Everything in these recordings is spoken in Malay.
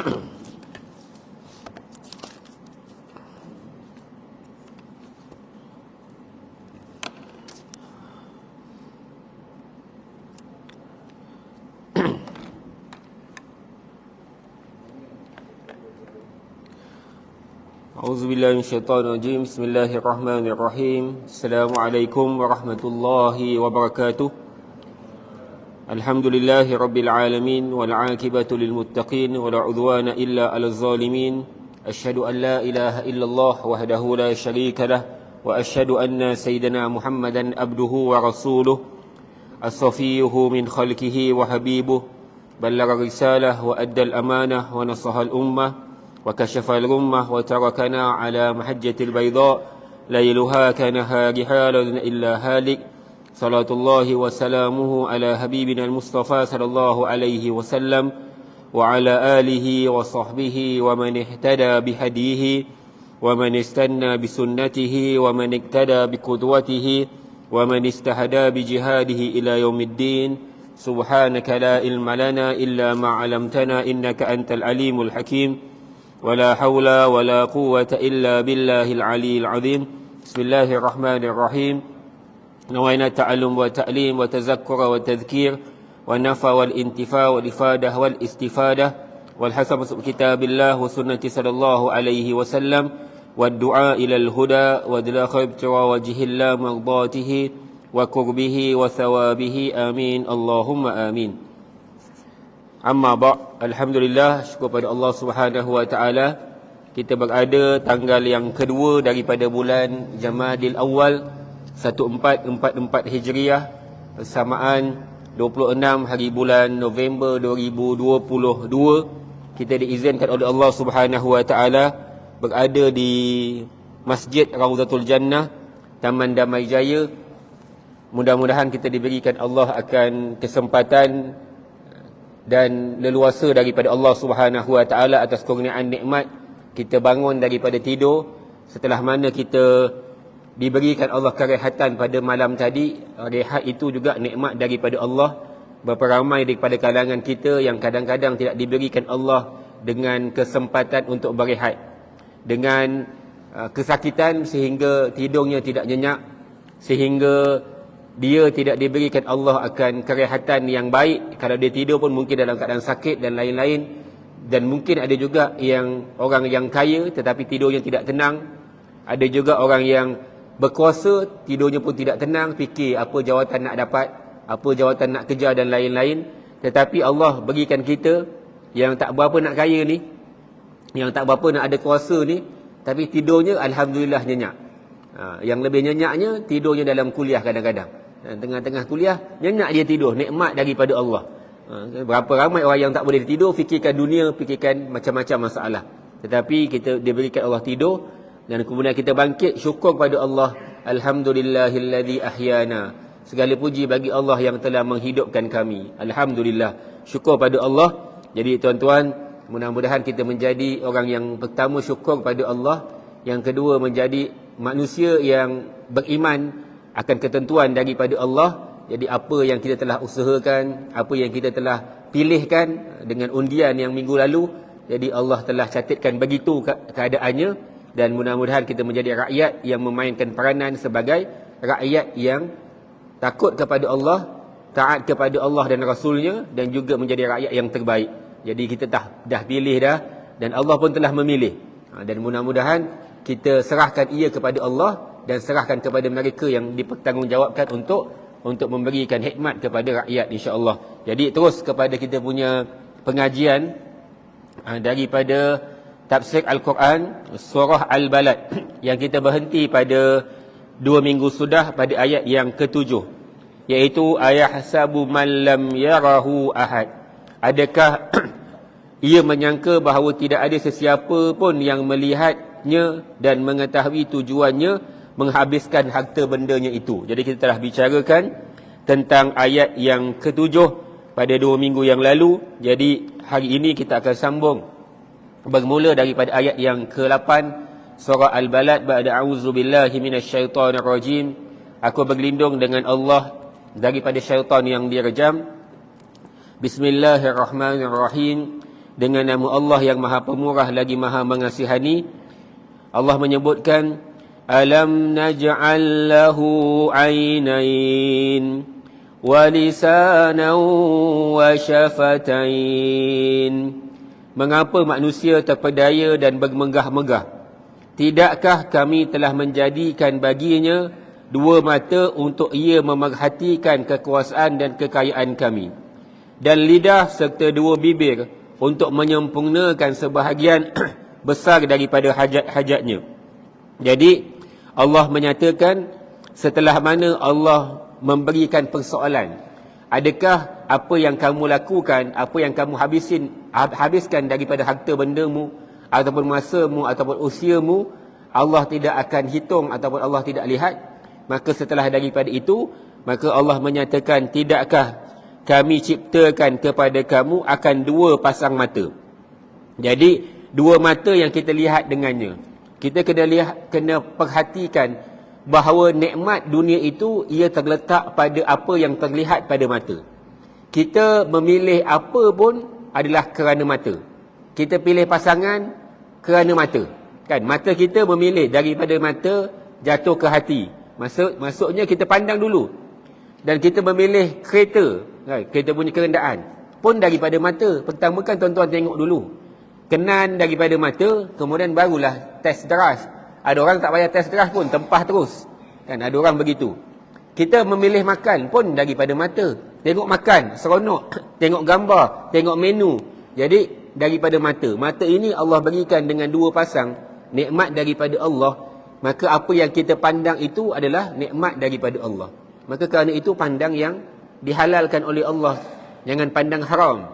A'udzubillahi minasyaitonirrajim. Bismillahirrahmanirrahim. Assalamualaikum warahmatullahi wabarakatuh. Alhamdulillahi rabbil alamin wal 'aqibatu lil muttaqin wa la 'udwana illa 'alal zalimin. Asyhadu an la ilaha illallah wahdahu la syarika lah wa asyhadu anna sayyidina Muhammadan abduhu wa rasuluh as-safiyyuhu min khalqihi wa habibuh ballagha risalah wa adda al-amanah wa nasaha al-ummah وكشف الغمة وتركنا على محجة البيضاء ليلها كنهارها إلا هالك صلاة الله وسلامه على حبيبنا المصطفى صلى الله عليه وسلم وعلى آله وصحبه ومن اهتدى بهديه ومن استنى بسنته ومن اقتدى بقدوته ومن استهدى بجهاده إلى يوم الدين سبحانك لا علم لنا إلا ما علمتنا إنك أنت العليم الحكيم ولا حول ولا قوة إلا بالله العلي العظيم بسم الله الرحمن الرحيم نوينا التعلم والتعليم وتذكر والتذكير والنفع والانتفاع والإفادة والاستفادة والحسب كتاب الله وسنة صلى الله عليه وسلم والدعاء إلى الهدى ودلاخ ابتغاء وجه الله مرضاته وقربه وثوابه آمين اللهم آمين. Amma ba', alhamdulillah, syukur pada Allah Subhanahu wa taala. Kita berada tanggal yang kedua daripada bulan Jamadil Awal 1444 Hijriah bersamaan 26 hari bulan November 2022. Kita diizinkan oleh Allah Subhanahu wa taala berada di Masjid Raudatul Jannah, Taman Damai Jaya. Mudah-mudahan kita diberikan Allah akan kesempatan dan leluasa daripada Allah Subhanahu wa taala atas kurniaan nikmat kita bangun daripada tidur, setelah mana kita diberikan Allah kerehatan pada malam tadi. Rehat itu juga nikmat daripada Allah. Berapa ramai daripada kalangan kita yang kadang-kadang tidak diberikan Allah dengan kesempatan untuk berehat, dengan kesakitan sehingga tidurnya tidak nyenyak, sehingga dia tidak diberikan Allah akan kerehatan yang baik. Kalau dia tidur pun mungkin dalam keadaan sakit dan lain-lain. Dan mungkin ada juga yang orang yang kaya tetapi tidurnya tidak tenang. Ada juga orang yang berkuasa, tidurnya pun tidak tenang, fikir apa jawatan nak dapat, apa jawatan nak kejar dan lain-lain. Tetapi Allah berikan kita yang tak berapa nak kaya ni, yang tak berapa nak ada kuasa ni, tapi tidurnya alhamdulillah nyenyak. Yang lebih nyenyaknya tidurnya dalam kuliah kadang-kadang. Dan tengah-tengah kuliah nyenyak dia tidur, nikmat daripada Allah. Berapa ramai orang yang tak boleh tidur, fikirkan dunia, fikirkan macam-macam masalah. Tetapi kita diberikan Allah tidur dan kemudian kita bangkit, syukur pada Allah. Alhamdulillahilladzi ahyana. Segala puji bagi Allah yang telah menghidupkan kami. Alhamdulillah. Syukur pada Allah. Jadi tuan-tuan, mudah-mudahan kita menjadi orang yang pertama syukur pada Allah, yang kedua menjadi manusia yang beriman akan ketentuan daripada Allah. Jadi apa yang kita telah usahakan, apa yang kita telah pilihkan dengan undian yang minggu lalu, jadi Allah telah catatkan begitu keadaannya. Dan mudah-mudahan kita menjadi rakyat yang memainkan peranan sebagai rakyat yang takut kepada Allah, taat kepada Allah dan Rasulnya, dan juga menjadi rakyat yang terbaik. Jadi kita dah pilih dah, dan Allah pun telah memilih. Dan mudah-mudahan kita serahkan ia kepada Allah dan serahkan kepada mereka yang dipertanggungjawabkan untuk memberikan hikmat kepada rakyat, insya-Allah. Jadi terus kepada kita punya pengajian daripada tafsir Al-Quran surah Al-Balad yang kita berhenti pada 2 minggu sudah pada ayat yang ke-7, iaitu ayahsabu man lam yarahu ahad. Adakah ia menyangka bahawa tidak ada sesiapa pun yang melihatnya dan mengetahui tujuannya menghabiskan harta bendanya itu. Jadi kita telah bicarakan tentang ayat yang ke-7 pada 2 minggu yang lalu. Jadi hari ini kita akan sambung bermula daripada ayat yang ke-8 surah Al-Balad. Ba'da a'udzubillahi minasyaitonirrajim. Aku berlindung dengan Allah daripada syaitan yang direjam. Bismillahirrahmanirrahim. dengan nama Allah yang Maha Pemurah lagi Maha Mengasihani. Allah menyebutkan, alam naj'al lahu 'ainain wa lisanan wa syafatain. Mengapa manusia terpedaya dan bermegah-megah? Tidakkah kami telah menjadikan baginya dua mata untuk ia memerhatikan kekuasaan dan kekayaan kami, dan lidah serta dua bibir untuk menyempurnakan sebahagian besar daripada hajat-hajatnya. Jadi Allah menyatakan, setelah mana Allah memberikan persoalan, adakah apa yang kamu lakukan, apa yang kamu habiskan daripada harta bendamu ataupun masamu ataupun usiamu, Allah tidak akan hitung ataupun Allah tidak lihat. Maka setelah daripada itu, maka Allah menyatakan, tidakkah kami ciptakan kepada kamu akan dua pasang mata. Jadi dua mata yang kita lihat dengannya. Kita kena perhatikan bahawa nikmat dunia itu ia terletak pada apa yang terlihat pada mata. Kita memilih apa pun adalah kerana mata. Kita pilih pasangan kerana mata. Kan, mata kita memilih daripada mata jatuh ke hati. Maksudnya kita pandang dulu. Dan kita memilih kereta, kan, kita punya kerendaan pun daripada mata. Pertama kan tuan-tuan tengok dulu, kenan daripada mata, kemudian barulah test drive. Ada orang tak payah test drive pun, tempah terus. Kan, ada orang begitu. Kita memilih makan pun daripada mata. Tengok makan, seronok. Tengok gambar, tengok menu. Jadi daripada mata. Mata ini Allah berikan dengan dua pasang nikmat daripada Allah. Maka apa yang kita pandang itu adalah nikmat daripada Allah. Maka kerana itu pandang yang dihalalkan oleh Allah. Jangan pandang haram.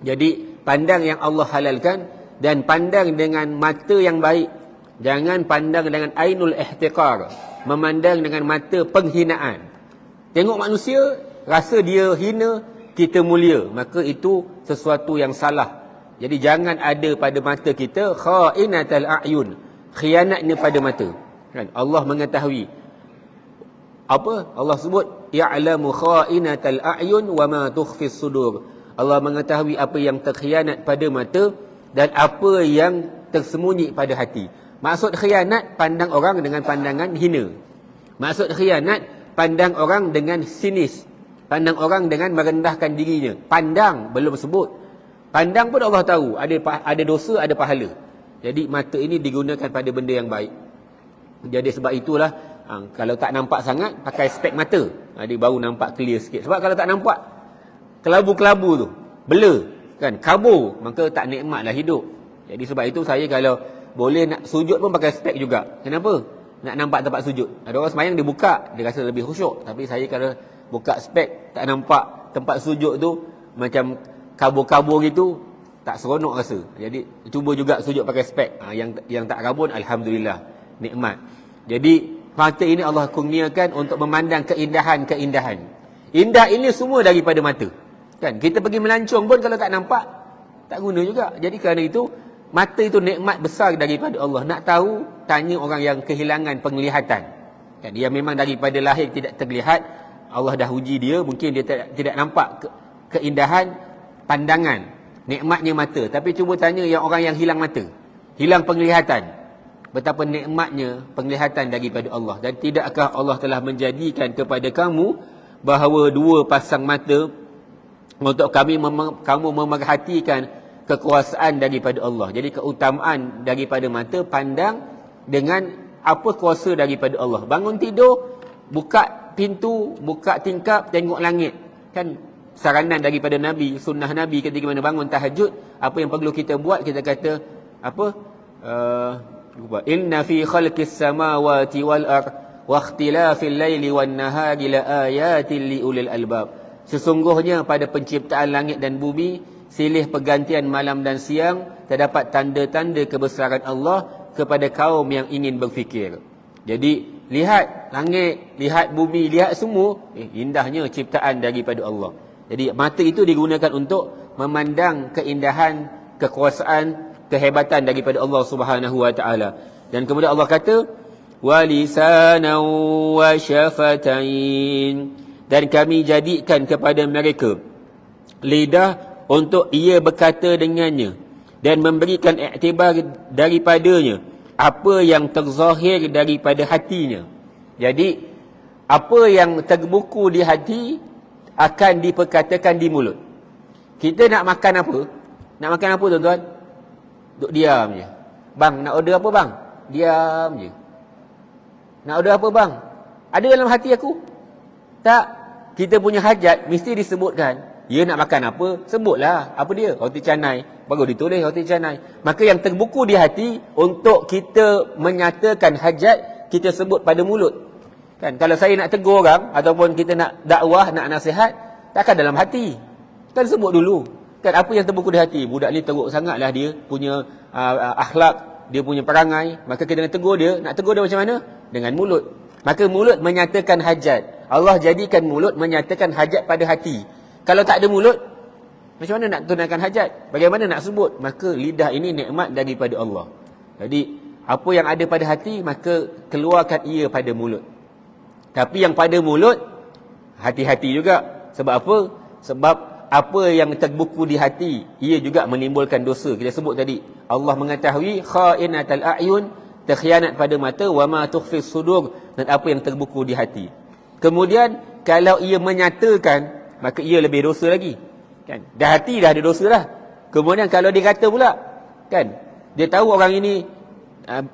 Jadi pandang yang Allah halalkan, dan pandang dengan mata yang baik. Jangan pandang dengan ainul ihtiqar, memandang dengan mata penghinaan. Tengok manusia, rasa dia hina, kita mulia, maka itu sesuatu yang salah. Jadi jangan ada pada mata kita khainatal a'yun, khianatnya pada mata. Kan, Allah mengetahui apa? Allah sebut ya'lamu khainatal a'yun wa ma tukhfis sudur. Allah mengetahui apa yang terkhianat pada mata dan apa yang tersembunyi pada hati. Maksud khianat, pandang orang dengan pandangan hina. Maksud khianat, pandang orang dengan sinis. Pandang orang dengan merendahkan dirinya. Pandang, belum sebut. Pandang pun Allah tahu, ada dosa, ada pahala. Jadi mata ini digunakan pada benda yang baik. Jadi sebab itulah, kalau tak nampak sangat, pakai spek mata. Dia baru nampak clear sikit. Sebab kalau tak nampak, kelabu-kelabu tu, blur, kan, kabur, maka tak nikmatlah hidup. Jadi sebab itu saya kalau boleh nak sujud pun pakai spek juga. Kenapa? Nak nampak tempat sujud. Ada orang sembahyang dia buka, dia rasa lebih khusyuk. Tapi saya kalau buka spek, tak nampak tempat sujud tu, macam kabur-kabur gitu, tak seronok rasa. Jadi cuba juga sujud pakai spek. Yang tak kabur, alhamdulillah, nikmat. Jadi mata ini Allah kurniakan untuk memandang keindahan-keindahan. Indah ini semua daripada mata. Kan, kita pergi melancong pun kalau tak nampak, tak guna juga. Jadi kerana itu, mata itu nikmat besar daripada Allah. Nak tahu, tanya orang yang kehilangan penglihatan. Kan, dia memang daripada lahir tidak terlihat. Allah dah uji dia, mungkin dia tidak nampak keindahan pandangan, nikmatnya mata. Tapi cuba tanya yang orang yang hilang mata, hilang penglihatan, betapa nikmatnya penglihatan daripada Allah. Dan tidakkah Allah telah menjadikan kepada kamu bahawa dua pasang mata untuk kamu memerhatikan kekuasaan daripada Allah. Jadi keutamaan daripada mata, pandang dengan apa kuasa daripada Allah. Bangun tidur, buka pintu, buka tingkap, tengok langit. Kan saranan daripada Nabi, sunnah Nabi ketika mana bangun tahajud, apa yang perlu kita buat? Kita kata apa? Inna fi khalqis samawati wal ard wa ikhtilafil laili wan nahari la ayatin li ulil albab. Sesungguhnya pada penciptaan langit dan bumi, silih pergantian malam dan siang, terdapat tanda-tanda kebesaran Allah kepada kaum yang ingin berfikir. Jadi lihat langit, lihat bumi, lihat semua, indahnya ciptaan daripada Allah. Jadi mata itu digunakan untuk memandang keindahan, kekuasaan, kehebatan daripada Allah Subhanahu wa taala. Dan kemudian Allah kata, wa lisanan wa syafatain, dan kami jadikan kepada mereka lidah untuk ia berkata dengannya dan memberikan iktibar daripadanya apa yang terzahir daripada hatinya. Jadi apa yang terbuku di hati akan diperkatakan di mulut. Kita nak makan apa? Nak makan apa tuan-tuan? Duk diam je. Bang, nak order apa bang? Diam je. Nak order apa bang? Ada dalam hati aku? Tak. Kita punya hajat mesti disebutkan. Ya nak makan apa? Sebutlah. Apa dia? Roti canai. Baru ditulis roti canai. Maka yang terbuku di hati untuk kita menyatakan hajat, kita sebut pada mulut. Kan? Kalau saya nak tegur orang ataupun kita nak dakwah, nak nasihat, takkan dalam hati. Kan sebut dulu. Kan apa yang terbuku di hati? Budak ni teruk sangatlah dia punya akhlak, dia punya perangai. Maka kita nak tegur dia. Nak tegur dia macam mana? Dengan mulut. Maka mulut menyatakan hajat. Allah jadikan mulut menyatakan hajat pada hati. Kalau tak ada mulut, macam mana nak tunaikan hajat? Bagaimana nak sebut? Maka lidah ini nikmat daripada Allah. Jadi apa yang ada pada hati, maka keluarkan ia pada mulut. Tapi yang pada mulut, hati-hati juga. Sebab apa? Sebab apa yang terbuku di hati, ia juga menimbulkan dosa. Kita sebut tadi, Allah mengetahui kha'inatal a'yun, terkhianat pada mata, wa ma tukhfis sudur, dan apa yang terbuku di hati. Kemudian kalau ia menyatakan, maka ia lebih dosa lagi. Kan? Dah hati dah ada dosa dah. Kemudian kalau dia kata pula, kan, dia tahu orang ini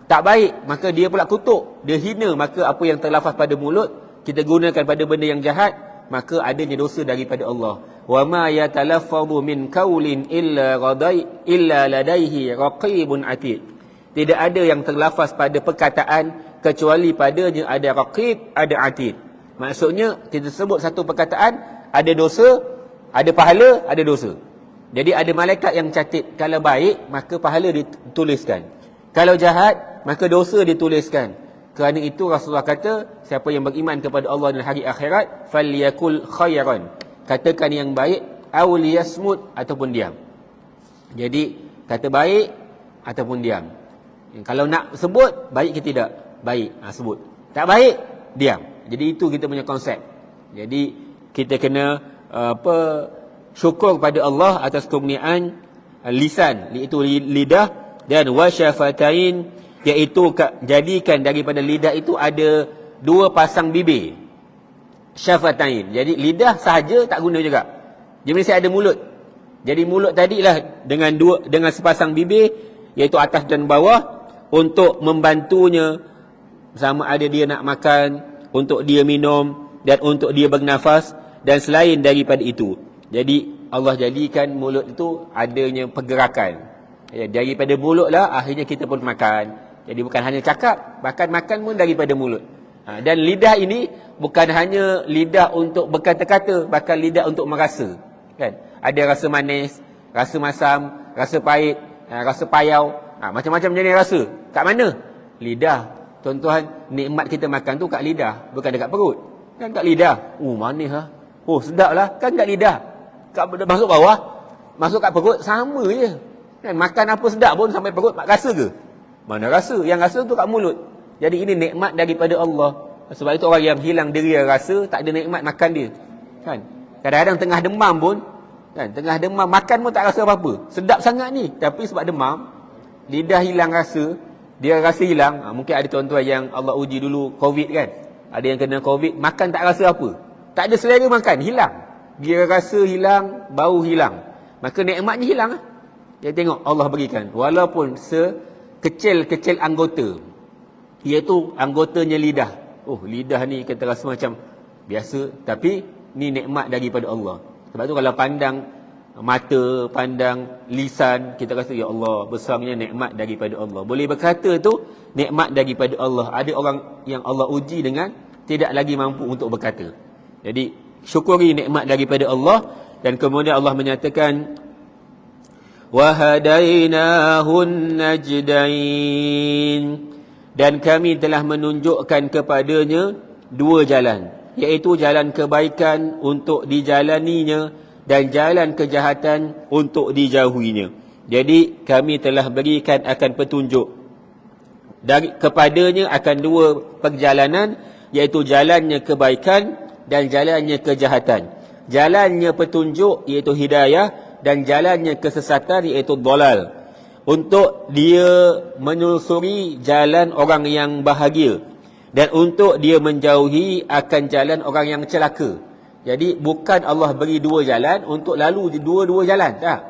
tak baik, maka dia pula kutuk, dia hina, maka apa yang terlafaz pada mulut kita gunakan pada benda yang jahat, maka adanya dosa daripada Allah. Wa ma yatalaffadhu min qaulin illa ladaihi raqibun atid. Tidak ada yang terlafaz pada perkataan kecuali padanya ada raqib, ada atid. Maksudnya kita sebut satu perkataan, ada dosa, ada pahala, ada dosa. Jadi ada malaikat yang catat. Kalau baik, maka pahala dituliskan. Kalau jahat, maka dosa dituliskan. Kerana itu Rasulullah kata, siapa yang beriman kepada Allah dan hari akhirat, falyakul khairan. Katakan yang baik, aw liyasmut, ataupun diam. Jadi kata baik ataupun diam. Kalau nak sebut, baik ke tidak? Baik, sebut. Tak baik, diam. Jadi itu kita punya konsep. Jadi kita kena syukur pada Allah atas kurniaan lisan, iaitu lidah, dan wasyafatain, iaitu jadikan daripada lidah itu ada dua pasang bibir. Syafatain. Jadi lidah sahaja tak guna juga. Dia mesti ada mulut. Jadi mulut tadilah dengan sepasang bibir, iaitu atas dan bawah, untuk membantunya sama ada dia nak makan, untuk dia minum, dan untuk dia bernafas, dan selain daripada itu. Jadi Allah jadikan mulut itu adanya pergerakan. Daripada mulut lah akhirnya kita pun makan. Jadi bukan hanya cakap, bahkan makan pun daripada mulut. Dan lidah ini bukan hanya lidah untuk berkata-kata, bahkan lidah untuk merasa. Kan? Ada rasa manis, rasa masam, rasa pahit, rasa payau, macam-macam jenis rasa. Kat mana? Lidah. Tuan-tuan, nikmat kita makan tu kat lidah, bukan dekat perut. Kan kat lidah. Manis lah. Sedap lah. Kan kat lidah. Masuk bawah, masuk kat perut, sama je. Kan? Makan apa sedap pun sampai perut, rasa ke? Mana rasa? Yang rasa tu kat mulut. Jadi ini nikmat daripada Allah. Sebab itu orang yang hilang deria rasa, tak ada nikmat makan dia. Kan? Kadang-kadang tengah demam pun, kan? Tengah demam, makan pun tak rasa apa-apa. Sedap sangat ni. Tapi sebab demam, lidah hilang rasa, dia rasa hilang. Mungkin ada tuan-tuan yang Allah uji dulu COVID kan. Ada yang kena COVID, makan tak rasa apa. Tak ada selera makan, hilang. Dia rasa hilang, bau hilang. Maka nikmatnya hilang. Dia tengok Allah berikan. Walaupun sekecil-kecil anggota, iaitu anggotanya lidah. Lidah ni kita rasa macam biasa, tapi ni nikmat daripada Allah. Sebab tu kalau pandang mata, pandang lisan, kita rasa ya Allah, besarnya nikmat daripada Allah. Boleh berkata tu nikmat daripada Allah. Ada orang yang Allah uji dengan tidak lagi mampu untuk berkata. Jadi syukuri nikmat daripada Allah. Dan kemudian Allah menyatakan, wa hadainahun najdain, dan kami telah menunjukkan kepadanya dua jalan, iaitu jalan kebaikan untuk dijalaninya dan jalan kejahatan untuk dijauhinya. Jadi kami telah berikan akan petunjuk kepadanya akan dua perjalanan, iaitu jalannya kebaikan dan jalannya kejahatan. Jalannya petunjuk iaitu hidayah, dan jalannya kesesatan iaitu dhalal, untuk dia menelusuri jalan orang yang bahagia dan untuk dia menjauhi akan jalan orang yang celaka. Jadi bukan Allah beri dua jalan untuk lalu di dua-dua jalan, tak.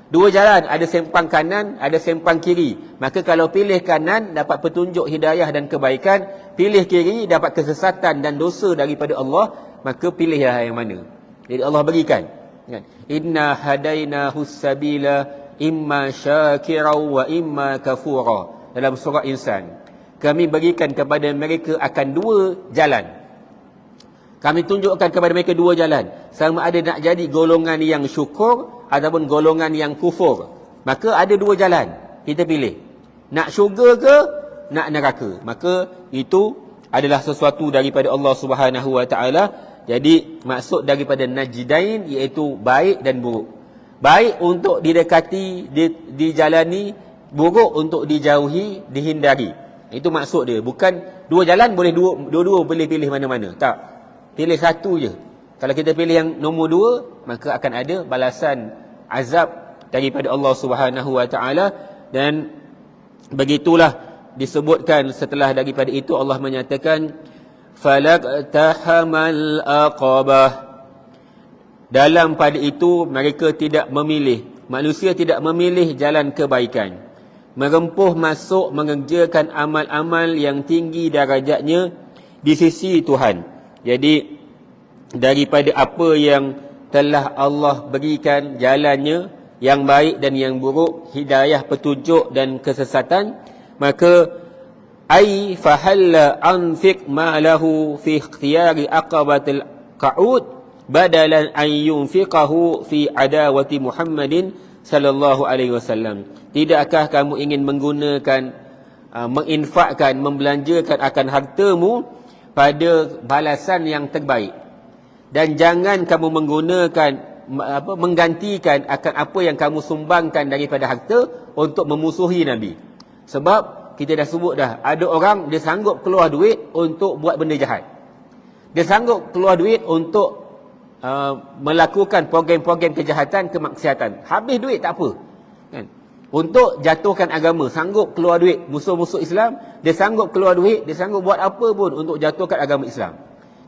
Dua jalan, ada sempang kanan, ada sempang kiri. Maka kalau pilih kanan dapat petunjuk hidayah dan kebaikan, pilih kiri dapat kesesatan dan dosa daripada Allah, maka pilihlah yang mana. Jadi Allah berikan, kan? Inna hadainahus sabila imma syakira wa imma kafura, dalam surah Insan. Kami berikan kepada mereka akan dua jalan. Kami tunjukkan kepada mereka dua jalan, sama ada nak jadi golongan yang syukur ataupun golongan yang kufur. Maka ada dua jalan, kita pilih. Nak syurga ke nak neraka. Maka itu adalah sesuatu daripada Allah Subhanahu Wa Taala. Jadi maksud daripada najdain iaitu baik dan buruk. Baik untuk didekati, dijalani, buruk untuk dijauhi, dihindari. Itu maksud dia. Bukan dua jalan boleh dua-dua boleh pilih mana-mana. Tak. Pilih satu je. Kalau kita pilih yang nombor dua, maka akan ada balasan azab daripada Allah Subhanahu Wa Taala. Dan begitulah disebutkan setelah daripada itu Allah menyatakan falaqtahamal aqabah. Dalam pada itu mereka tidak memilih, manusia tidak memilih jalan kebaikan, merempuh masuk mengerjakan amal-amal yang tinggi darajatnya di sisi Tuhan. Jadi daripada apa yang telah Allah berikan jalannya, yang baik dan yang buruk, hidayah, petunjuk dan kesesatan, maka ai fahalla anfiq ma lahu fi ikhtiyari aqabatil qa'ud badalan an yunfiqahu fi adawati Muhammadin sallallahu alaihi wasallam. Tidakkah kamu ingin menggunakan menginfakkan, membelanjakan akan hartamu pada balasan yang terbaik, dan jangan kamu menggunakan menggantikan akan apa yang kamu sumbangkan daripada harta untuk memusuhi Nabi. Sebab kita dah sebut dah, ada orang dia sanggup keluar duit untuk buat benda jahat. Dia sanggup keluar duit untuk melakukan program-program kejahatan, kemaksiatan. Habis duit tak apa, kan? Untuk jatuhkan agama, sanggup keluar duit. Musuh-musuh Islam, dia sanggup keluar duit, dia sanggup buat apa pun untuk jatuhkan agama Islam.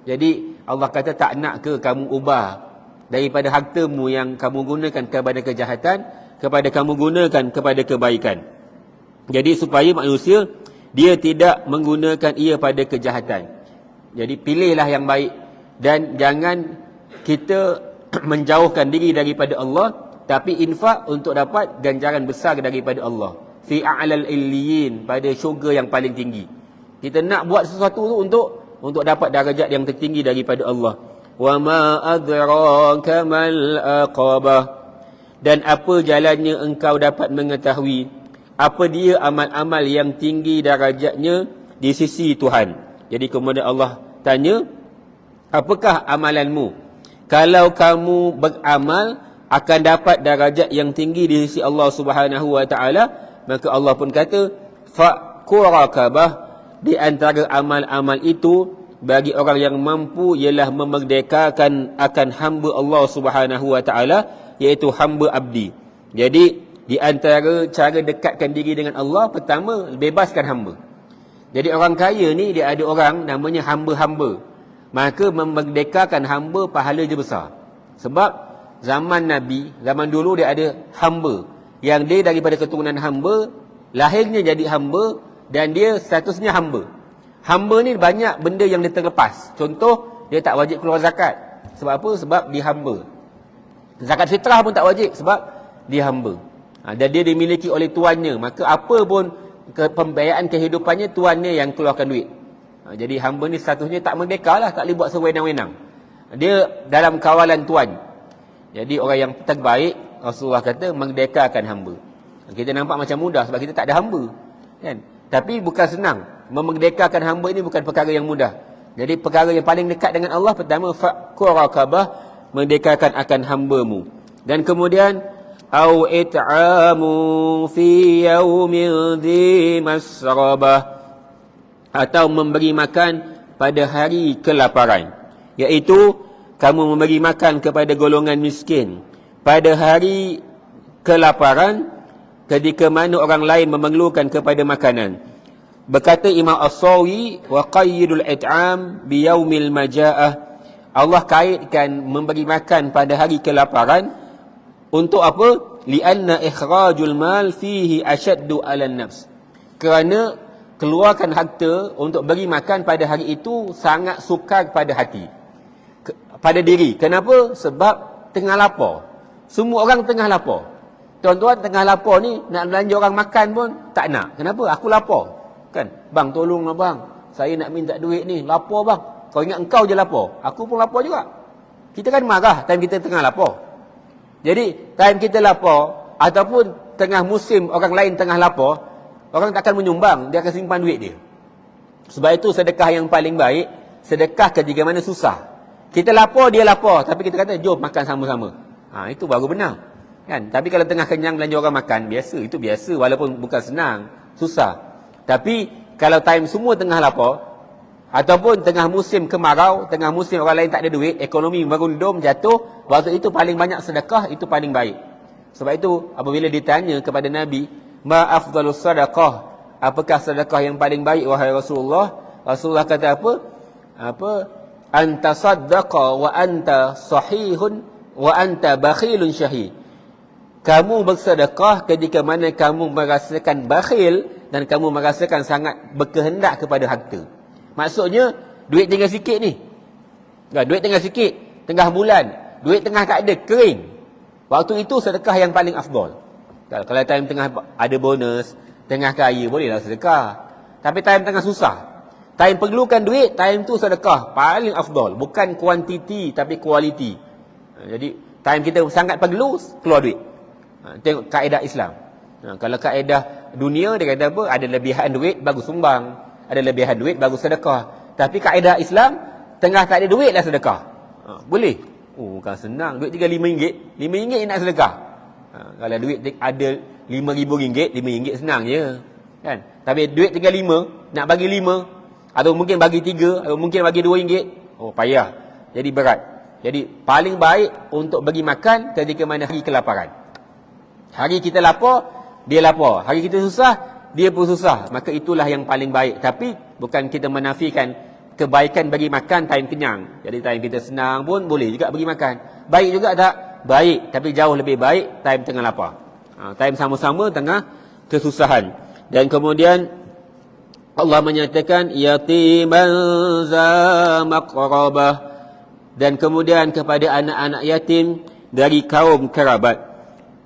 Jadi Allah kata, tak nak ke kamu ubah daripada hartamu yang kamu gunakan kepada kejahatan, kepada kamu gunakan kepada kebaikan. Jadi supaya manusia dia tidak menggunakan ia pada kejahatan. Jadi pilihlah yang baik, dan jangan kita menjauhkan diri daripada Allah, tapi infak untuk dapat ganjaran besar daripada Allah. Fi a'lal illiyin, pada syurga yang paling tinggi. Kita nak buat sesuatu tu untuk dapat darajat yang tertinggi daripada Allah. Wa ma adraka mal aqabah. Dan apa jalannya engkau dapat mengetahui apa dia amal-amal yang tinggi darajatnya di sisi Tuhan. Jadi kemudian Allah tanya, apakah amalanmu? Kalau kamu beramal akan dapat darajat yang tinggi di sisi Allah Subhanahu Wa Taala, maka Allah pun kata faquraqabah, di antara amal-amal itu bagi orang yang mampu ialah memerdekakan akan hamba Allah Subhanahu Wa Taala, iaitu hamba abdi. Jadi di antara cara dekatkan diri dengan Allah, pertama bebaskan hamba. Jadi orang kaya ni dia ada orang namanya hamba-hamba, maka memerdekakan hamba pahala je besar. Sebab zaman Nabi, zaman dulu dia ada hamba yang dia daripada keturunan hamba, lahirnya jadi hamba dan dia statusnya hamba. Hamba ni banyak benda yang dia terlepas. Contoh, dia tak wajib keluar zakat. Sebab apa? Sebab dia hamba. Zakat fitrah pun tak wajib sebab dia hamba. Dan dia dimiliki oleh tuannya, maka apa pun pembiayaan kehidupannya tuannya yang keluarkan duit. Jadi hamba ni statusnya tak merdeka lah, tak boleh buat sewenang-wenang. Dia dalam kawalan tuan. Jadi orang yang terbaik, Rasulullah kata, merdekakan hamba. Kita nampak macam mudah sebab kita tak ada hamba, kan? Tapi bukan senang. Memerdekakan hamba ini bukan perkara yang mudah. Jadi perkara yang paling dekat dengan Allah, pertama faquraqabah, merdekakan akan hamba-Mu. Dan kemudian au it'amu fi yaumin dhi masrabah, atau memberi makan pada hari kelaparan, iaitu kamu memberi makan kepada golongan miskin pada hari kelaparan ketika mana orang lain memerlukan kepada makanan. Berkata Imam As-Sawi, wa qayyidul it'am bi yaumil maja'ah, Allah kaitkan memberi makan pada hari kelaparan untuk apa? Lianna ikhrajul mal fihi ashaddu 'alan nafs. Kerana keluarkan harta untuk beri makan pada hari itu sangat sukar pada hati, pada diri. Kenapa? Sebab tengah lapar. Semua orang tengah lapar. Tuan-tuan tengah lapar ni, nak belanja orang makan pun tak nak. Kenapa? Aku lapar. Kan? Bang, tolonglah bang. Saya nak minta duit ni. Lapar bang. Kau ingat engkau je lapar. Aku pun lapar juga. Kita kan marah time kita tengah lapar. Jadi, time kita lapar, ataupun tengah musim orang lain tengah lapar, orang takkan menyumbang. Dia akan simpan duit dia. Sebab itu sedekah yang paling baik, sedekah ketika mana susah. Kita lapar, dia lapar. Tapi kita kata, jom makan sama-sama. Itu baru benar. Kan? Tapi kalau tengah kenyang belanja orang makan, biasa. Itu biasa. Walaupun bukan senang. Susah. Tapi kalau time semua tengah lapar, ataupun tengah musim kemarau, tengah musim orang lain tak ada duit, ekonomi merundum, jatuh, waktu itu paling banyak sedekah, itu paling baik. Sebab itu apabila ditanya kepada Nabi, ma afdalus sadaqah, apakah sedekah yang paling baik wahai Rasulullah? Rasulullah kata apa? Anta saddaqa wa anta sahihun wa anta bakhilun syahih. Kamu bersedekah ketika mana kamu merasakan bakhil dan kamu merasakan sangat berkehendak kepada harta. Maksudnya, duit tinggal sikit ni. Duit tinggal sikit, tengah bulan, duit tengah tak ada, kering. Waktu itu sedekah yang paling afdal. Kalau time tengah ada bonus, tengah kaya, bolehlah sedekah. Tapi time tengah susah, time perlukan duit, time tu sedekah paling afdal. Bukan kuantiti tapi kualiti. Jadi time kita sangat perlu, keluar duit. Tengok kaedah Islam. Kalau kaedah dunia, dia kata apa? Ada lebihan duit, bagus sumbang. Ada lebihan duit, bagus sedekah. Tapi kaedah Islam, tengah tak ada duit lah sedekah. Boleh. Bukan senang. Duit tinggal RM5. RM5 nak sedekah. Kalau duit ada RM5,000, RM5 senang je. Kan? Tapi duit tinggal RM5, nak bagi RM5, atau mungkin bagi RM3, atau mungkin bagi RM2, payah. Jadi berat. Jadi paling baik untuk bagi makan ketika mana hari kelaparan. Hari kita lapar, dia lapar. Hari kita susah, dia pun susah. Maka itulah yang paling baik. Tapi bukan kita menafikan kebaikan bagi makan time kenyang. Jadi time kita senang pun boleh juga bagi makan. Baik juga tak? Baik. Tapi jauh lebih baik time tengah lapar. Time sama-sama tengah kesusahan. Dan kemudian Allah menyatakan yatiman za maqrabah, dan kemudian kepada anak-anak yatim dari kaum kerabat.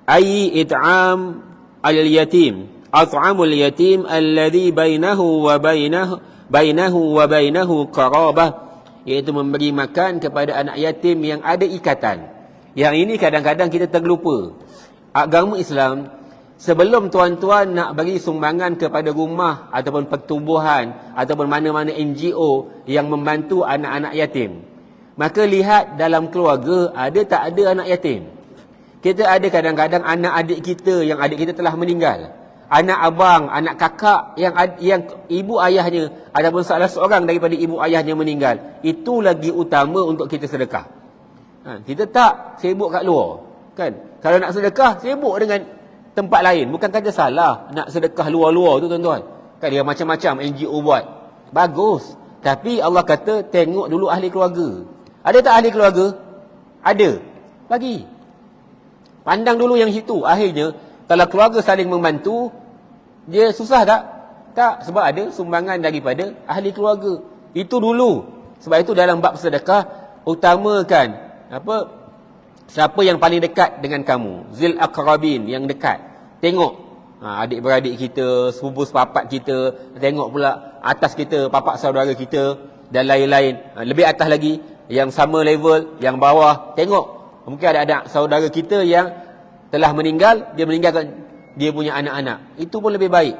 Ai it'am al-yatim, at'amul yatim alladhi bainahu wa bainahu qarabah, iaitu memberi makan kepada anak yatim yang ada ikatan. Yang ini kadang-kadang kita terlupa. Agama Islam, sebelum tuan-tuan nak bagi sumbangan kepada rumah ataupun pertubuhan ataupun mana-mana NGO yang membantu anak-anak yatim, maka lihat dalam keluarga ada tak ada anak yatim. Kita ada kadang-kadang anak adik kita yang adik kita telah meninggal, anak abang, anak kakak yang ibu ayahnya ataupun salah seorang daripada ibu ayahnya meninggal. Itu lagi utama untuk kita sedekah. Kita tak sibuk kat luar. Kan? Kalau nak sedekah, sibuk dengan tempat lain. Bukan kata salah nak sedekah luar-luar tu tuan-tuan. Kan dia macam-macam NGO buat. Bagus. Tapi Allah kata tengok dulu ahli keluarga. Ada tak ahli keluarga? Ada. Bagi. Pandang dulu yang situ. Akhirnya, kalau keluarga saling membantu, dia susah tak? Tak. Sebab ada sumbangan daripada ahli keluarga. Itu dulu. Sebab itu dalam bab sedekah, utamakan siapa yang paling dekat dengan kamu. Zil aqrabin, yang dekat. Tengok. Adik-beradik kita, sepupu sepapat kita. Tengok pula atas kita, papak saudara kita. Dan lain-lain. Lebih atas lagi. Yang sama level, yang bawah. Tengok. Mungkin ada anak saudara kita yang telah meninggal, dia meninggalkan dia punya anak-anak. Itu pun lebih baik.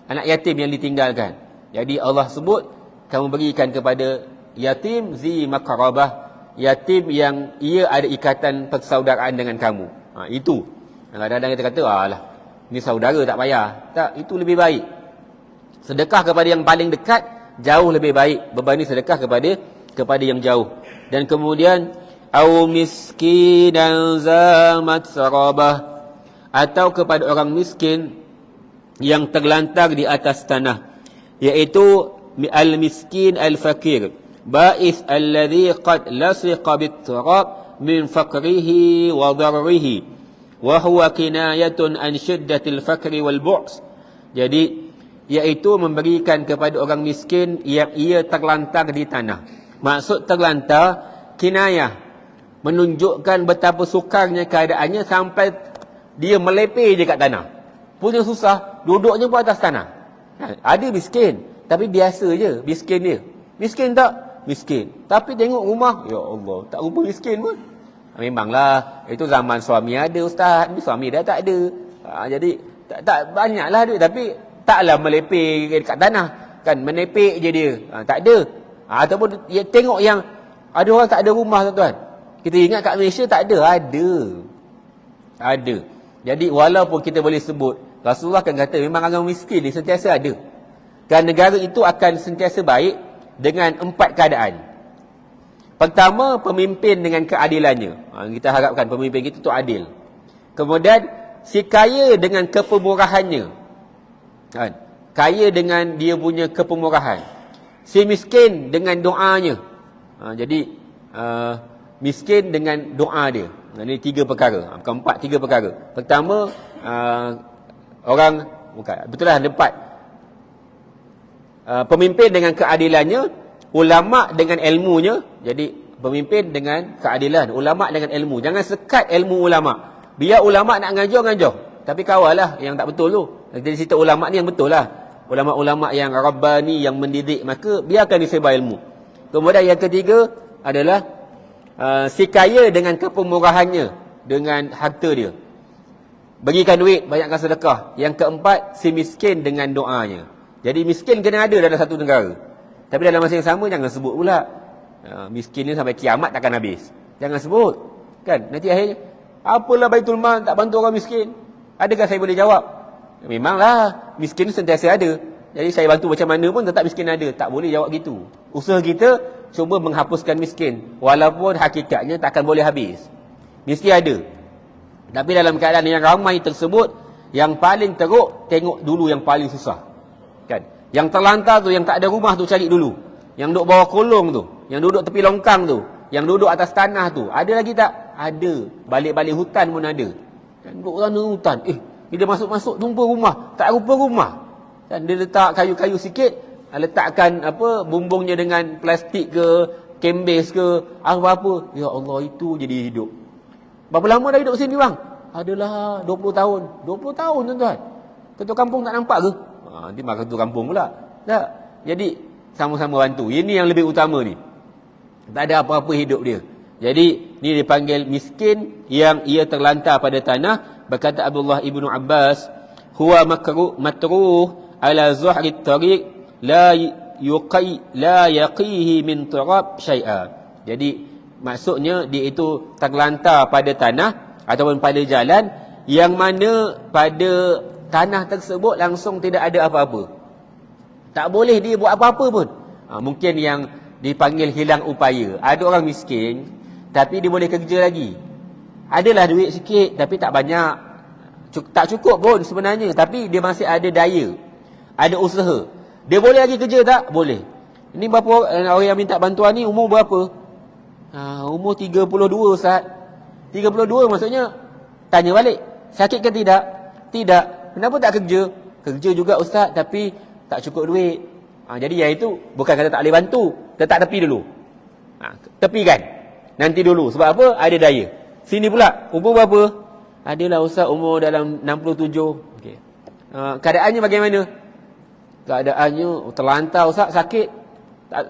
Anak yatim yang ditinggalkan. Jadi Allah sebut, kamu berikan kepada yatim zi maqrabah, yatim yang ia ada ikatan persaudaraan dengan kamu. Itu. Kadang-kadang kita kata, alah, ni saudara tak payah. Tak, itu lebih baik. Sedekah kepada yang paling dekat jauh lebih baik berbanding sedekah kepada yang jauh. Dan kemudian au miskinan za matrabah, atau kepada orang miskin yang terlantar di atas tanah, iaitu al-miskin al-fakir ba'is alladhi qad lasiqa bit-turab min faqrihi wa darrihi wa huwa kinayatun an shiddatil fakri wal bu's. Jadi iaitu memberikan kepada orang miskin yang ia terlantar di tanah. Maksud terlantar, kinayah, menunjukkan betapa sukarnya keadaannya sampai dia melepeh je kat tanah. Punya susah, duduknya pun atas tanah. Ada miskin, tapi biasa je miskin dia. Miskin tak? Miskin. Tapi tengok rumah, ya Allah, tak rupa miskin pun. Memanglah, itu zaman suami ada ustaz, ni suami dah tak ada. Jadi, tak banyaklah duit, tapi taklah melepeh kat tanah. Kan, menepek je dia. Tak ada. Ataupun tengok yang ada orang tak ada rumah, tuan-tuan. Kita ingat kat Malaysia tak ada. Ada. Jadi, walaupun kita boleh sebut, Rasulullah akan kata memang orang miskin ni sentiasa ada. Dan negara itu akan sentiasa baik dengan 4 keadaan. Pertama, pemimpin dengan keadilannya. Kita harapkan pemimpin kita tu adil. Kemudian, si kaya dengan kepemurahannya. Kaya dengan dia punya kepemurahan. Si miskin dengan doanya. Jadi, miskin dengan doa dia. Ini 3 perkara. Bukan 4, 3 perkara. Pertama, orang, betul lah ada 4. Pemimpin dengan keadilannya, ulama dengan ilmunya. Jadi pemimpin dengan keadilan, ulama dengan ilmu. Jangan sekat ilmu ulama. Biar ulama nak ngajar. Tapi kawallah yang tak betul tu. Jadi cerita ulama ni yang betul lah. Ulama-ulama yang rabbani, yang mendidik, maka biarkan disebar ilmu. Kemudian yang ketiga adalah si kaya dengan kepemurahannya, dengan harta dia. Bagikan duit, banyakkan sedekah. Yang keempat, si miskin dengan doanya. Jadi miskin kena ada dalam satu negara. Tapi dalam masa yang sama jangan sebut pula miskin ni sampai kiamat takkan habis. Jangan sebut. Kan? Nanti akhirnya, apalah Baitul Mal tak bantu orang miskin? Adakah saya boleh jawab? Memanglah miskin sentiasa ada. Jadi saya bantu macam mana pun tetap miskin ada. Tak boleh jawab gitu. Usaha kita cuba menghapuskan miskin. Walaupun hakikatnya takkan boleh habis. Miskin ada. Tapi dalam keadaan yang ramai tersebut, yang paling teruk, tengok dulu yang paling susah. Kan? Yang terlantar tu, yang tak ada rumah tu, cari dulu. Yang duduk bawah kolong tu, yang duduk tepi longkang tu, yang duduk atas tanah tu, ada lagi tak? Ada. Balik-balik hutan pun ada. Kan duduk dalam hutan, bila masuk-masuk jumpa rumah, tak rupa rumah. Kan dia letak kayu-kayu sikit, letakkan bumbungnya dengan plastik ke, kembes ke, apa-apa. Ya Allah, itu jadi hidup. Berapa lama dah hidup sini bang? Adalah 20 tahun. 20 tahun tuan-tuan. Ketua kampung tak nampak ke? Nanti makan ketua kampung pula. Tak. Jadi sama-sama bantu. Ini yang lebih utama ni. Tak ada apa-apa hidup dia. Jadi ni dipanggil miskin yang ia terlantar pada tanah. Berkata Abdullah ibnu Abbas, huwa matruh ala zuhri tariq la yaqihi min turab syai'a. Jadi maksudnya dia itu terlantar pada tanah ataupun pada jalan yang mana pada tanah tersebut langsung tidak ada apa-apa. Tak boleh dia buat apa-apa pun. Mungkin yang dipanggil hilang upaya. Ada orang miskin tapi dia boleh kerja lagi. Adalah duit sikit tapi tak banyak. Tak cukup pun sebenarnya, tapi dia masih ada daya. Ada usaha. Dia boleh lagi kerja tak? Boleh. Ini berapa orang yang minta bantuan ni umur berapa? Umur 32 Ustaz. 32 maksudnya tanya balik, sakit ke tidak? Tidak. Kenapa tak kerja? Kerja juga Ustaz tapi tak cukup duit. Jadi yang itu bukan kata tak boleh bantu, letak tepi dulu. Tepikan. Nanti dulu. Sebab apa? Ada daya. Sini pula, umur berapa? Adalah Ustaz umur dalam 67. Okey. Keadaannya bagaimana? Keadaannya terlantar Ustaz, sakit.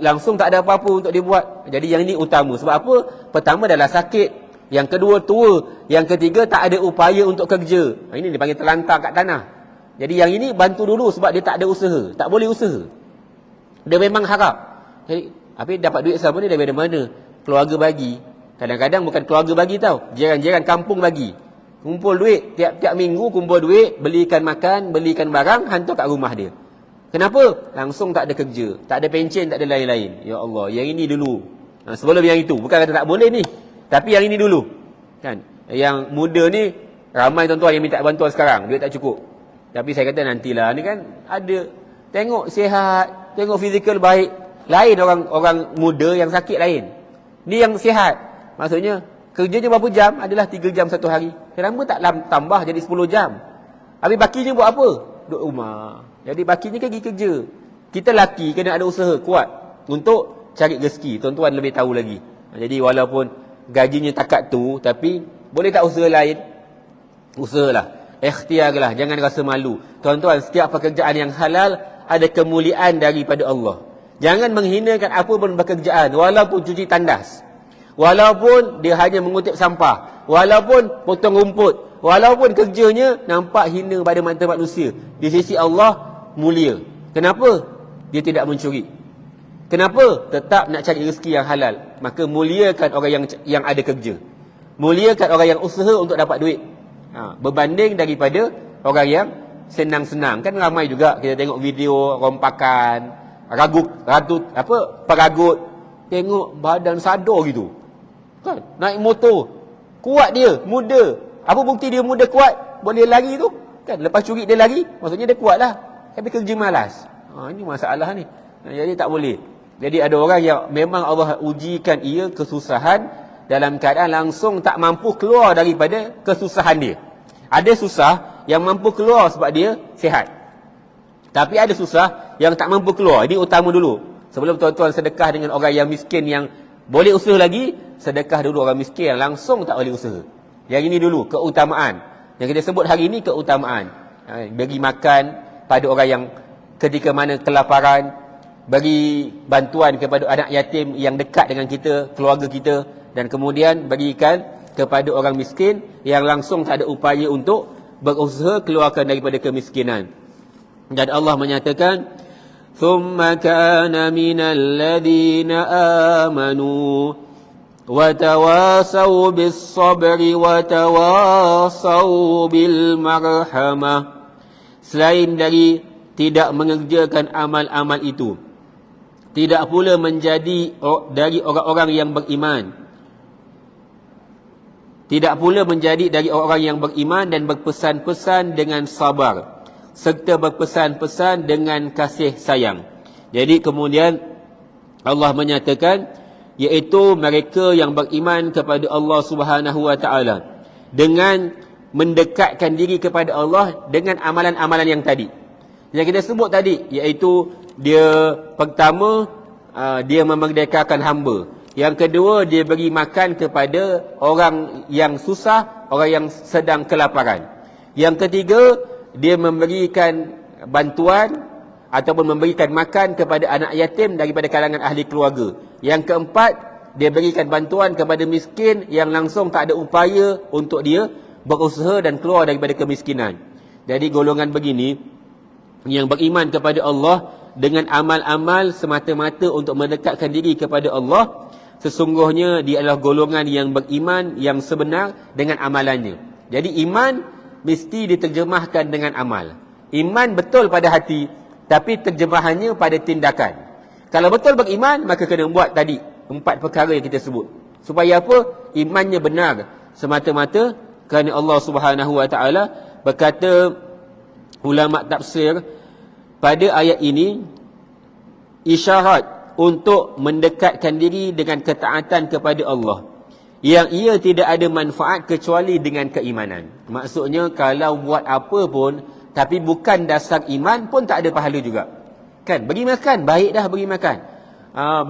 Langsung tak ada apa-apa untuk dibuat. Jadi yang ini utama. Sebab apa? Pertama adalah sakit. Yang kedua tua. Yang ketiga tak ada upaya untuk kerja. Ini dipanggil terlantar kat tanah. Jadi yang ini bantu dulu sebab dia tak ada usaha. Tak boleh usaha. Dia memang harap. Jadi, tapi dapat duit sama ni daripada mana? Keluarga bagi. Kadang-kadang bukan keluarga bagi tau. Jiran-jiran kampung bagi. Kumpul duit. Tiap-tiap minggu kumpul duit. Belikan makan, belikan barang, hantar kat rumah dia. Kenapa? Langsung tak ada kerja. Tak ada pencen, tak ada lain-lain. Ya Allah, yang ini dulu. Sebelum yang itu. Bukan kata tak boleh ni. Tapi yang ini dulu. Kan? Yang muda ni, ramai tuan-tuan yang minta bantuan sekarang, duit tak cukup. Tapi saya kata nantilah, ni kan ada, tengok sihat, tengok fizikal baik. Lain orang muda yang sakit lain. Ni yang sihat. Maksudnya, kerjanya berapa jam? Adalah 3 jam satu hari. Kenapa tak tambah jadi 10 jam? Habis bakinya buat apa? Duduk rumah. Jadi bakinya kan pergi kerja. Kita laki kena ada usaha kuat untuk cari rezeki. Tuan-tuan lebih tahu lagi. Jadi walaupun gajinya takat tu, tapi boleh tak usaha lain? Usahalah. Ikhtiarlah. Jangan rasa malu. Tuan-tuan, setiap pekerjaan yang halal ada kemuliaan daripada Allah. Jangan menghinakan apa pun pekerjaan. Walaupun cuci tandas. Walaupun dia hanya mengutip sampah. Walaupun potong rumput. Walaupun kerjanya nampak hina pada mata manusia. Di sisi Allah, mulia. Kenapa? Dia tidak mencuri. Kenapa? Tetap nak cari rezeki yang halal. Maka muliakan orang yang ada kerja. Muliakan orang yang usaha untuk dapat duit. Berbanding daripada orang yang senang-senang. Kan ramai juga kita tengok video rompakan, peragut. Tengok badan sadar gitu. Kan? Naik motor. Kuat dia, muda. Apa bukti dia muda kuat? Boleh lari tu. Kan? Lepas curi dia lari, maksudnya dia kuat lah. Tapi kerja malas. Ini masalah ni. Jadi tak boleh. Jadi ada orang yang memang Allah ujikan ia kesusahan, dalam keadaan langsung tak mampu keluar daripada kesusahan dia. Ada susah yang mampu keluar sebab dia sihat. Tapi ada susah yang tak mampu keluar. Ini utama dulu. Sebelum tuan-tuan sedekah dengan orang yang miskin yang boleh usaha lagi, sedekah dulu orang miskin yang langsung tak boleh usaha. Yang ini dulu, keutamaan. Yang kita sebut hari ini, keutamaan. Bagi makan pada orang yang ketika mana kelaparan, bagi bantuan kepada anak yatim yang dekat dengan kita, keluarga kita, dan kemudian bagikan kepada orang miskin yang langsung tak ada upaya untuk berusaha keluarkan daripada kemiskinan. Dan Allah menyatakan, ثُمَّ كَانَ مِنَ الَّذِينَ آمَنُوا وَتَوَاصَوْا بِالصَّبْرِ وَتَوَاصَوْا بِالْمَرْحَمَةِ. Selain dari tidak mengerjakan amal-amal itu, tidak pula menjadi dari orang-orang yang beriman. Tidak pula menjadi dari orang yang beriman dan berpesan-pesan dengan sabar, serta berpesan-pesan dengan kasih sayang. Jadi kemudian Allah menyatakan, iaitu mereka yang beriman kepada Allah Subhanahu wa taala dengan mendekatkan diri kepada Allah dengan amalan-amalan yang tadi yang kita sebut tadi, iaitu dia pertama dia memerdekakan hamba, yang kedua dia beri makan kepada orang yang susah, orang yang sedang kelaparan, yang ketiga dia memberikan bantuan ataupun memberikan makan kepada anak yatim daripada kalangan ahli keluarga, yang keempat dia berikan bantuan kepada miskin yang langsung tak ada upaya untuk dia berusaha dan keluar daripada kemiskinan. Jadi golongan begini yang beriman kepada Allah dengan amal-amal semata-mata untuk mendekatkan diri kepada Allah, sesungguhnya dia adalah golongan yang beriman yang sebenar dengan amalannya. Jadi iman mesti diterjemahkan dengan amal. Iman betul pada hati, tapi terjemahannya pada tindakan. Kalau betul beriman, maka kena buat tadi 4 perkara yang kita sebut. Supaya apa? Imannya benar semata-mata kerana Allah Subhanahu wa taala berkata, ulama tafsir, pada ayat ini isyarat untuk mendekatkan diri dengan ketaatan kepada Allah, yang ia tidak ada manfaat kecuali dengan keimanan. Maksudnya kalau buat apa pun tapi bukan dasar iman pun tak ada pahala juga. Kan? Bagi makan, baik dah bagi makan.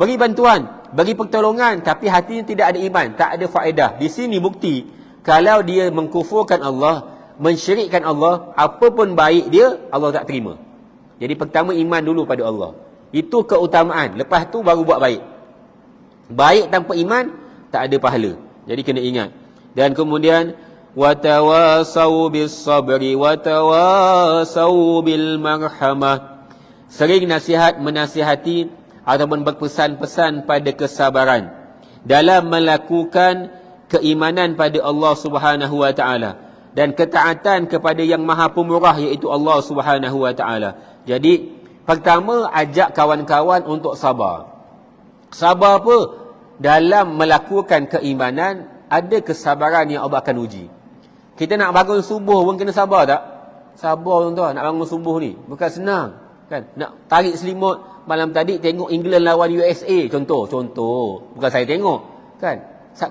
Beri bantuan, bagi pertolongan, tapi hatinya tidak ada iman, tak ada faedah. Di sini bukti kalau dia mengkufurkan Allah, mensyirikkan Allah, apa pun baik dia, Allah tak terima. Jadi pertama iman dulu pada Allah. Itu keutamaan. Lepas tu baru buat baik. Baik tanpa iman tak ada pahala. Jadi kena ingat. Dan kemudian watawasau bis sabri watawasau bil marhamah. Sering nasihat menasihati ataupun berpesan-pesan pada kesabaran dalam melakukan keimanan pada Allah Subhanahu wa taala dan ketaatan kepada yang Maha Pemurah, iaitu Allah Subhanahu wa taala. Jadi pertama, ajak kawan-kawan untuk sabar. Sabar apa? dalam melakukan keimanan ada kesabaran yang Allah akan uji. Kita nak bangun subuh pun kena sabar tak? Sabar tuan-tuan, nak bangun subuh ni bukan senang kan. Nak tarik selimut malam tadi tengok England lawan USA contoh bukan saya tengok kan.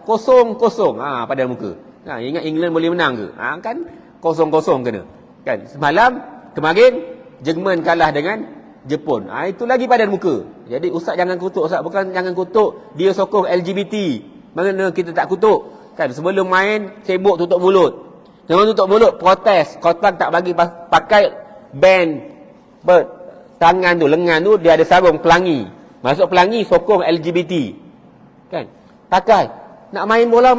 Kosong pada muka. Ingat England boleh menang ke? Kan kosong kena kan. Semalam kemarin Jerman kalah dengan Jepun. Itu lagi padan muka. Jadi ustaz jangan kutuk, ustaz bukan jangan kutuk dia sokong LGBT. Mana kita tak kutuk kan. Sebelum main sibuk tutup mulut. Jangan tutup mulut, protes. Kotak tak bagi pakai band tangan tu, lengan tu dia ada sarung pelangi. Masuk pelangi sokong LGBT. Kan? Pakai. Nak main bola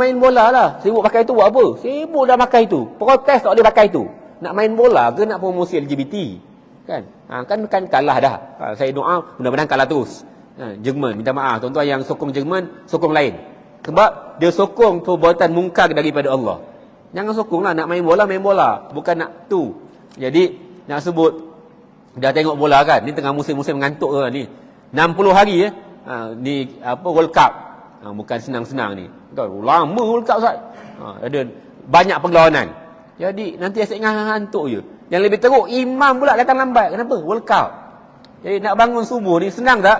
lah. Sibuk pakai tu buat apa? Sibuk dah pakai tu. Protes tak boleh pakai tu. Nak main bola ke nak promosi LGBT? Kan? Kan kalah dah. Saya doa mudah-mudahan kalah terus. Jerman, minta maaf tuan-tuan yang sokong Jerman, sokong lain. Sebab dia sokong perbuatan mungkar daripada Allah. Jangan sokonglah nak main bola, bukan nak tu. Jadi nak sebut dah tengok bola kan, ni tengah musim-musim ngantuk kan ni. 60 hari ni World Cup. Bukan senang-senang ni. Lama World Cup Ustaz. Ada banyak perlawanan. Jadi nanti asyik ngantuk je. Yang lebih teruk imam pula datang lambat. Kenapa? World Cup. Jadi nak bangun subuh ni senang tak?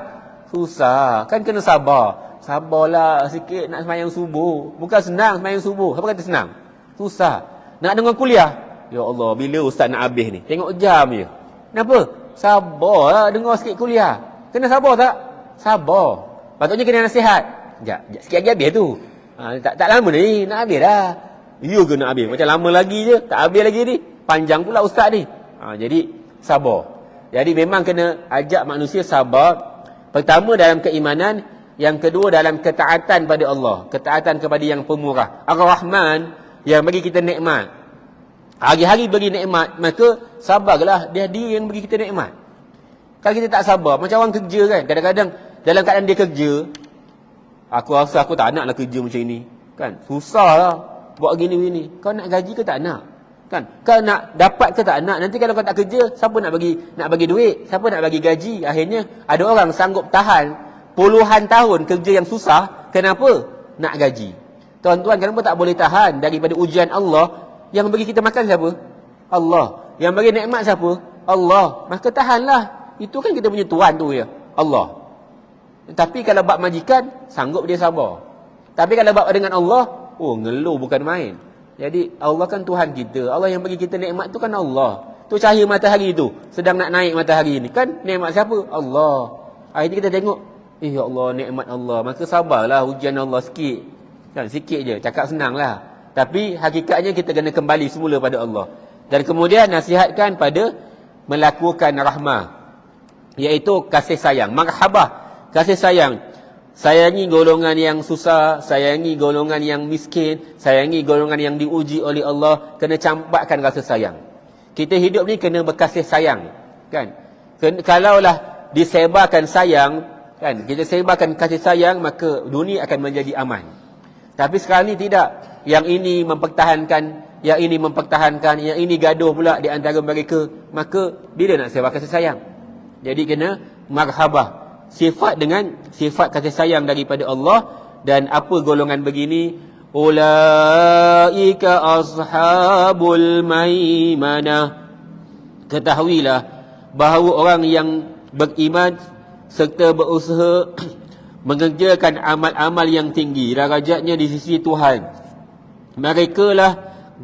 Susah. Kan kena sabar. Sabarlah sikit nak sembahyang subuh. Bukan senang sembahyang subuh. Siapa kata senang? Susah. Nak dengar kuliah. Ya Allah, bila ustaz nak habis ni? Tengok jam je. Kenapa? Sabarlah dengar sikit kuliah. Kena sabar tak? Sabar. Patutnya kena nasihat. Sekejap sikit lagi habis tu. Tak lama ni, nak habis dah. Ya ke nak habis? Macam lama lagi je, tak habis lagi ni. Panjang pula ustaz ni. Jadi sabar. Jadi memang kena ajak manusia sabar. Pertama dalam keimanan, yang kedua dalam ketaatan pada Allah, ketaatan kepada yang pemurah. Ar-Rahman yang bagi kita nikmat. Hari-hari bagi nikmat, maka sabarlah, dia yang bagi kita nikmat. Kalau kita tak sabar, macam orang kerja kan, kadang-kadang dalam keadaan dia kerja, aku rasa aku tak naklah kerja macam ini kan. Susahlah buat gini-gini. Kau nak gaji ke tak nak? Kan? Kau nak dapat ke tak nak? Nanti kalau kau tak kerja, siapa nak bagi duit? Siapa nak bagi gaji? Akhirnya ada orang sanggup tahan puluhan tahun kerja yang susah. Kenapa? Nak gaji. Tuan-tuan, kenapa tak boleh tahan daripada ujian Allah? Yang bagi kita makan siapa? Allah. Yang bagi nikmat siapa? Allah. Maka tahanlah. Itu kan kita punya Tuhan tu ya, Allah. Tapi kalau bab majikan, sanggup dia sabar. Tapi kalau bab dengan Allah, ngeluh bukan main. Jadi Allah kan Tuhan kita. Allah yang bagi kita nikmat tu kan Allah. Tu cahaya matahari tu, sedang nak naik matahari ni, kan nikmat siapa? Allah. Akhirnya kita tengok, ya Allah, nikmat Allah. Maka sabarlah ujian Allah sikit. Kan sikit je, cakap senang lah. Tapi hakikatnya kita kena kembali semula pada Allah. Dan kemudian nasihatkan pada melakukan rahmah, iaitu kasih sayang, marhabah, kasih sayang. Sayangi golongan yang susah, sayangi golongan yang miskin, sayangi golongan yang diuji oleh Allah. Kena campakkan rasa sayang. Kita hidup ni kena berkasih sayang, kan? Kalaulah disebarkan sayang, kan, kita sebarkan kasih sayang, maka dunia akan menjadi aman. Tapi sekarang ni tidak. Yang ini mempertahankan, yang ini mempertahankan, yang ini gaduh pula di antara mereka. Maka bila nak sebar kasih sayang? Jadi kena marhabah, sifat dengan sifat kasih sayang daripada Allah. Dan apa golongan begini? Ulaika ashabul maimanah. Ketahuilah bahawa orang yang beriman serta berusaha mengerjakan amal-amal yang tinggi darajatnya di sisi Tuhan, mereka lah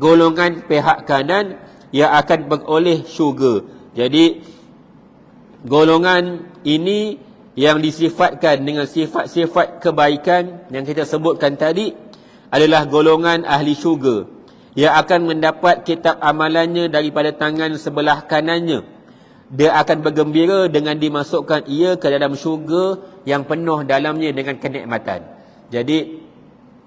golongan pihak kanan yang akan beroleh syurga. Jadi golongan ini yang disifatkan dengan sifat-sifat kebaikan yang kita sebutkan tadi adalah golongan ahli syurga yang akan mendapat kitab amalannya daripada tangan sebelah kanannya. Dia akan bergembira dengan dimasukkan ia ke dalam syurga yang penuh dalamnya dengan kenikmatan. Jadi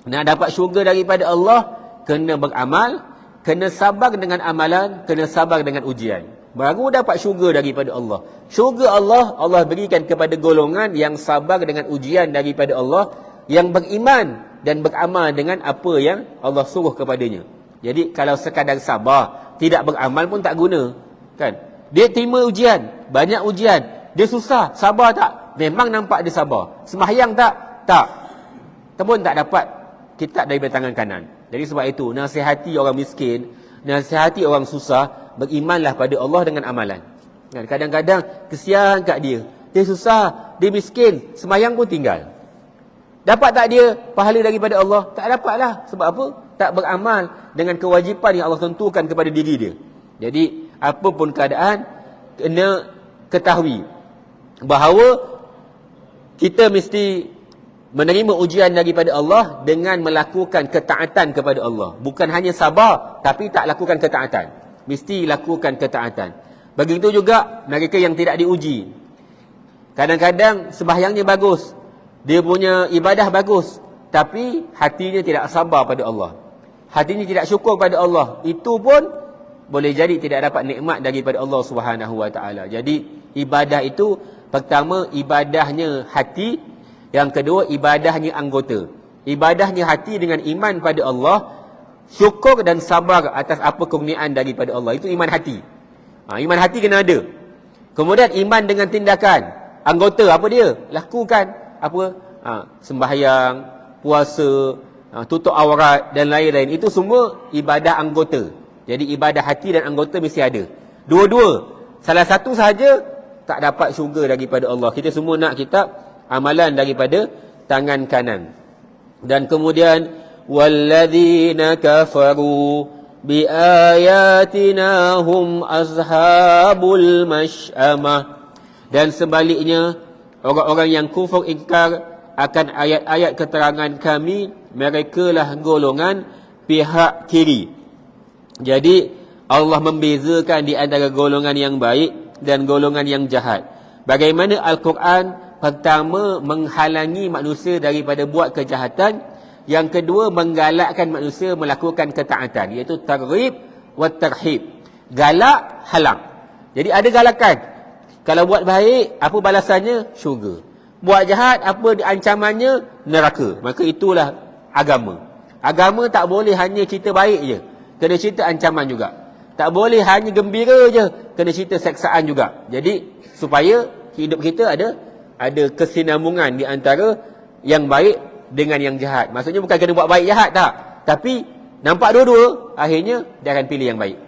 nak dapat syurga daripada Allah, kena beramal, kena sabar dengan amalan, kena sabar dengan ujian. Baru dapat syurga daripada Allah. Syurga Allah, Allah berikan kepada golongan yang sabar dengan ujian daripada Allah, yang beriman dan beramal dengan apa yang Allah suruh kepadanya. Jadi kalau sekadar sabar, tidak beramal pun tak guna, kan? Dia terima ujian, banyak ujian, dia susah, sabar tak? Memang nampak dia sabar. Sembahyang tak? Tak. pun tak dapat kitab daripada tangan kanan. Jadi sebab itu, nasihati orang miskin, nasihati orang susah, berimanlah pada Allah dengan amalan. Kadang-kadang kesian kat dia. Dia susah, dia miskin, sembahyang pun tinggal. Dapat tak dia pahala daripada Allah? Tak dapatlah. Sebab apa? Tak beramal dengan kewajipan yang Allah tentukan kepada diri dia. Jadi, apa pun keadaan, kena ketahui bahawa kita mesti menerima ujian daripada Allah dengan melakukan ketaatan kepada Allah. Bukan hanya sabar, tapi tak lakukan ketaatan. Mesti lakukan ketaatan. Begitu juga mereka yang tidak diuji. Kadang-kadang sembahyangnya bagus, dia punya ibadah bagus, tapi hatinya tidak sabar pada Allah. Hatinya tidak syukur pada Allah. Itu pun boleh jadi tidak dapat nikmat daripada Allah Subhanahu Wa Taala. Jadi ibadah itu, pertama ibadahnya hati, yang kedua ibadahnya anggota. Ibadahnya hati dengan iman pada Allah, syukur dan sabar atas apa kurniaan daripada Allah. Itu iman hati. Iman hati kena ada. Kemudian iman dengan tindakan. Anggota apa dia? Lakukan apa? Sembahyang, puasa, tutup aurat dan lain-lain. Itu semua ibadah anggota. Jadi ibadah hati dan anggota mesti ada. Dua-dua. Salah satu sahaja tak dapat syurga daripada Allah. Kita semua nak kitab amalan daripada tangan kanan. Dan kemudian walladzina kafaru biayatina hum azhabul masy'amah. Dan sebaliknya, orang-orang yang kufur ingkar akan ayat-ayat keterangan kami, merekalah golongan pihak kiri. Jadi Allah membezakan di antara golongan yang baik dan golongan yang jahat. Bagaimana Al-Quran pertama menghalangi manusia daripada buat kejahatan, yang kedua menggalakkan manusia melakukan ketaatan, iaitu targhib wa tarhib. Galak, halang. Jadi ada galakan. Kalau buat baik, apa balasannya? Syurga. Buat jahat, apa ancamannya? Neraka. Maka itulah agama. Agama tak boleh hanya cerita baik je, kena cerita ancaman juga. Tak boleh hanya gembira je, kena cerita seksaan juga. Jadi supaya hidup kita ada kesinambungan di antara yang baik dengan yang jahat. Maksudnya bukan kena buat baik jahat tak, tapi nampak dua-dua, akhirnya dia akan pilih yang baik.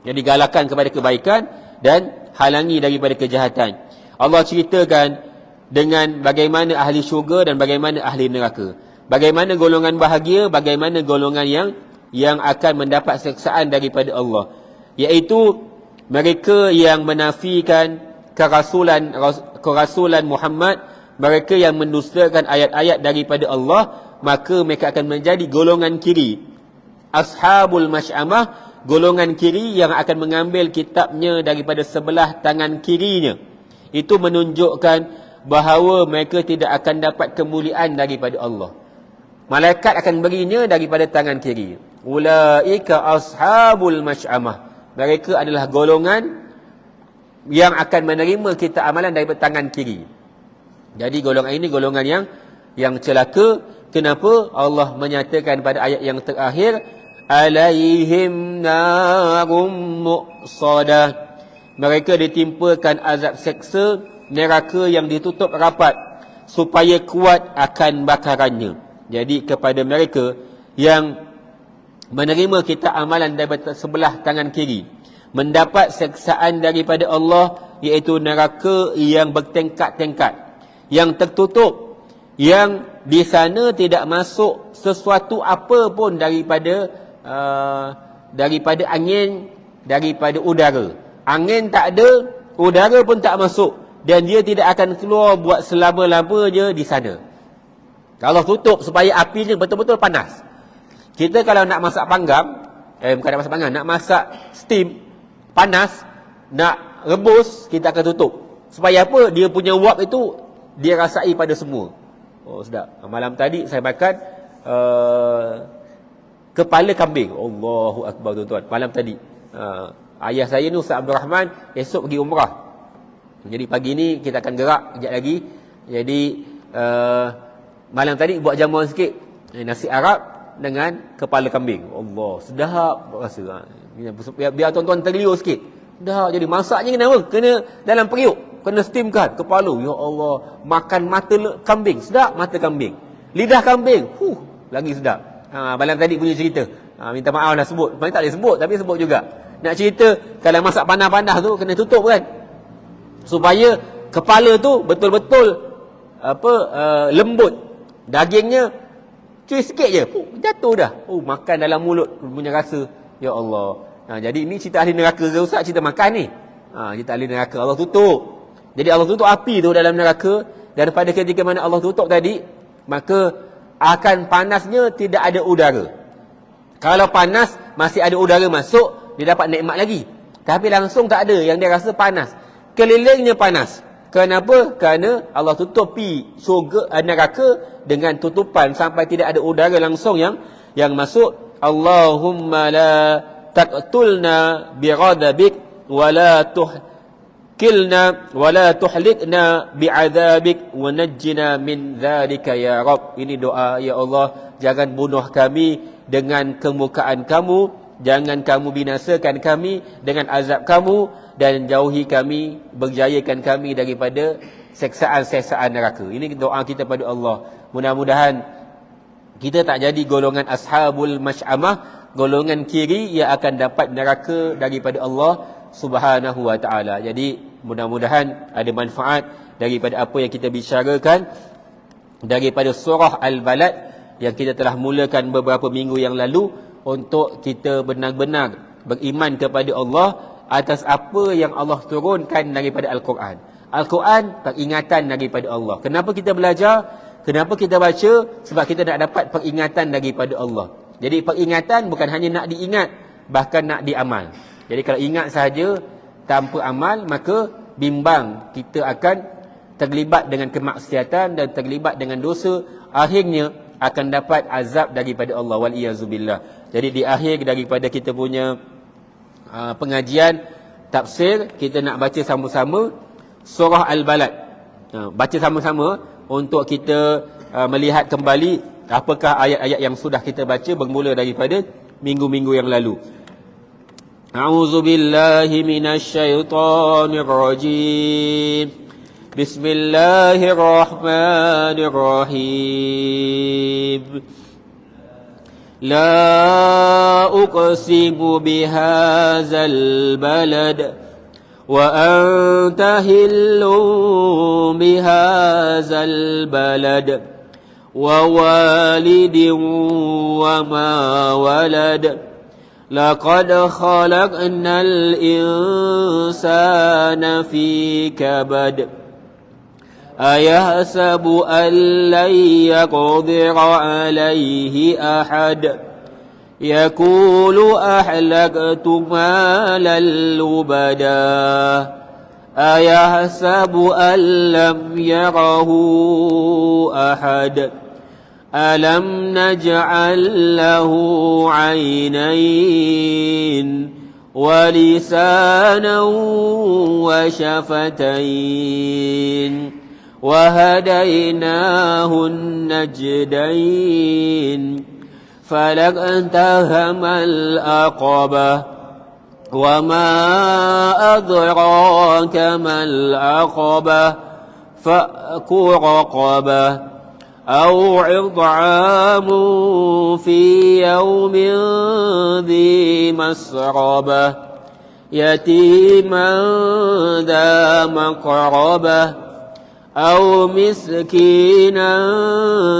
Jadi galakan kepada kebaikan dan halangi daripada kejahatan. Allah ceritakan dengan bagaimana ahli syurga dan bagaimana ahli neraka. Bagaimana golongan bahagia, bagaimana golongan yang akan mendapat seksaan daripada Allah. Iaitu mereka yang menafikan kerasulan Muhammad, mereka yang mendustakan ayat-ayat daripada Allah, maka mereka akan menjadi golongan kiri. Ashabul masy'amah, golongan kiri yang akan mengambil kitabnya daripada sebelah tangan kirinya. Itu menunjukkan bahawa mereka tidak akan dapat kemuliaan daripada Allah. Malaikat akan berinya daripada tangan kiri. Ulaika ashabul masy'amah. Mereka adalah golongan yang akan menerima kitab amalan daripada tangan kiri. Jadi golongan ini golongan yang celaka. Kenapa? Allah menyatakan pada ayat yang terakhir, alaihim narum muqsadah. Mereka ditimpakan azab seksa neraka yang ditutup rapat supaya kuat akan bakarannya. Jadi kepada mereka yang menerima kitab amalan daripada sebelah tangan kiri, mendapat seksaan daripada Allah, iaitu neraka yang bertingkat-tingkat, yang tertutup, yang di sana tidak masuk sesuatu apa pun daripada angin, daripada udara. Angin tak ada, udara pun tak masuk, dan dia tidak akan keluar buat selama-lamanya di sana. Allah tutup supaya apinya betul-betul panas. Kita kalau nak masak panggang, bukan nak masak panggang, nak masak steam, panas, nak rebus, kita akan tutup. Supaya apa? Dia punya wap itu dia rasai pada semua. Oh sedap. Malam tadi saya makan kepala kambing. Allahu Akbar tuan-tuan. Malam tadi ayah saya ni Ustaz Abdul Rahman esok pergi umrah. Jadi pagi ni kita akan gerak kejap lagi. Jadi malam tadi buat jamuan sikit, nasi Arab dengan kepala kambing. Allah, sedap rasa. Biar tuan-tuan terliur sikit. Dah jadi masaknya kena apa? Kena dalam periuk, kena steamkan kepala. Ya Allah, makan mata kambing, sedap mata kambing. Lidah kambing, lagi sedap. Balang tadi punya cerita. Minta maaf dah sebut. Sebenarnya tak boleh sebut, tapi sebut juga. Nak cerita, kalau masak panas-panas tu, kena tutup kan. Supaya kepala tu betul-betul lembut. Dagingnya cuy sikit je, jatuh dah. Makan dalam mulut punya rasa. Ya Allah. Jadi ini cerita ahli neraka ke Ustaz? Cerita makan ni. Cerita ahli neraka. Allah tutup. Jadi Allah tutup api tu dalam neraka. Dan pada ketika mana Allah tutup tadi, maka akan panasnya tidak ada udara. Kalau panas masih ada udara masuk, dia dapat nikmat lagi. Tapi langsung tak ada, yang dia rasa panas. Kelilingnya panas. Kenapa? Kerana Allah tutupi syurga neraka dengan tutupan sampai tidak ada udara langsung yang masuk. Allahumma la taqtulna bighadabik wala tuhkilna wala tuhlikna bi'adzabik wa najjina min dzalika ya Rabb. Ini doa, ya Allah, jangan bunuh kami dengan kemurkaan kamu, jangan kamu binasakan kami dengan azab kamu, dan jauhi kami, berjayakan kami daripada seksaan-seksaan neraka. Ini doa kita pada Allah. Mudah-mudahan kita tak jadi golongan ashabul masy'amah, golongan kiri yang akan dapat neraka daripada Allah Subhanahu wa taala. Jadi mudah-mudahan ada manfaat daripada apa yang kita bicarakan daripada surah Al-Balad yang kita telah mulakan beberapa minggu yang lalu, untuk kita benar-benar beriman kepada Allah atas apa yang Allah turunkan daripada Al-Quran. Al-Quran peringatan daripada Allah. Kenapa kita belajar? Kenapa kita baca? Sebab kita nak dapat peringatan daripada Allah. Jadi peringatan bukan hanya nak diingat, bahkan nak diamal. Jadi kalau ingat sahaja tanpa amal, maka bimbang kita akan terlibat dengan kemaksiatan dan terlibat dengan dosa. Akhirnya akan dapat azab daripada Allah. Wal-iyazubillah. Jadi di akhir daripada kita punya pengajian tafsir, kita nak baca sama-sama surah Al-Balad. Baca sama-sama untuk kita melihat kembali apakah ayat-ayat yang sudah kita baca bermula daripada minggu-minggu yang lalu. A'udzubillahi minasyaitonir rajim. Bismillahirrahmanirrahim. La uqsimu bihadzal balad wa anta hillun bihadzal balad wa walidin wa ma walad laqad khalaqnal insana fi kabad ayahsabu an lan yaqdira alayhi ahad yaqulu ahlaktu malan lubada ayahsabu an lam yarahu ahad alam naj'al lahu 'aynayn wa lisanan wa shafatayn وهديناه النجدين فلاقتحم العقبة وما أدراك ما العقبة فك رقبة أو إطعام في يوم ذي مسربة يتيما ذا مقربة أو مسكينا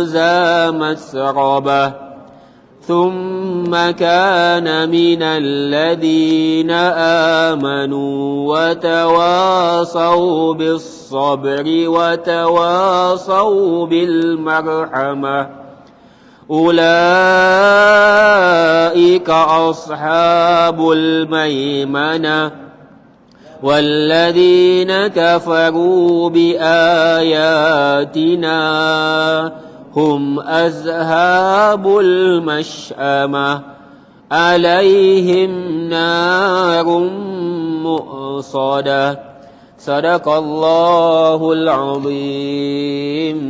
ذا مسربة ثم كان من الذين آمنوا وتواصوا بالصبر وتواصوا بالمرحمة أولئك أصحاب الميمنة والذين كفروا بآياتنا هم أصحاب المشأمة عليهم نار مؤصدة صدق الله العظيم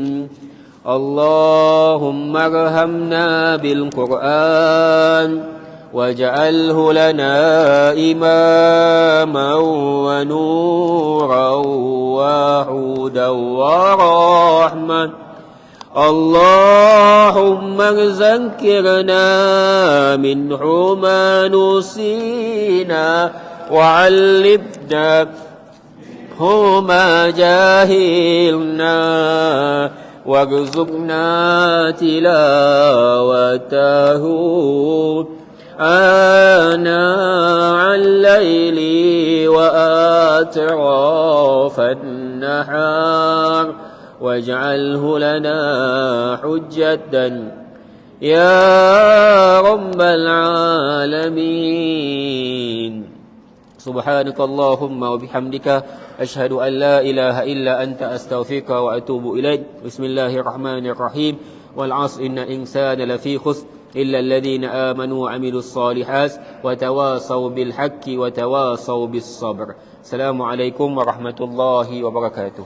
اللهم ارحمنا بالقرآن واجعله لنا إماما ونورا وهدى ورحمة اللهم ذكرنا منه ما نسينا وعلمنا ما جاهلنا وارزقنا تلاوته آناء الليل وآطراف النهار واجعله لنا حجة يا رب العالمين. سبحانك اللهم وبحمدك أشهد أن لا إله إلا أنت أستغفرك وأتوب إليك. بسم الله الرحمن الرحيم. والعصر إن الإنسان لفي خسر إلا الذين آمنوا وعملوا الصالحات وتواصوا بالحق وتواصوا بالصبر. السلام عليكم ورحمة الله وبركاته.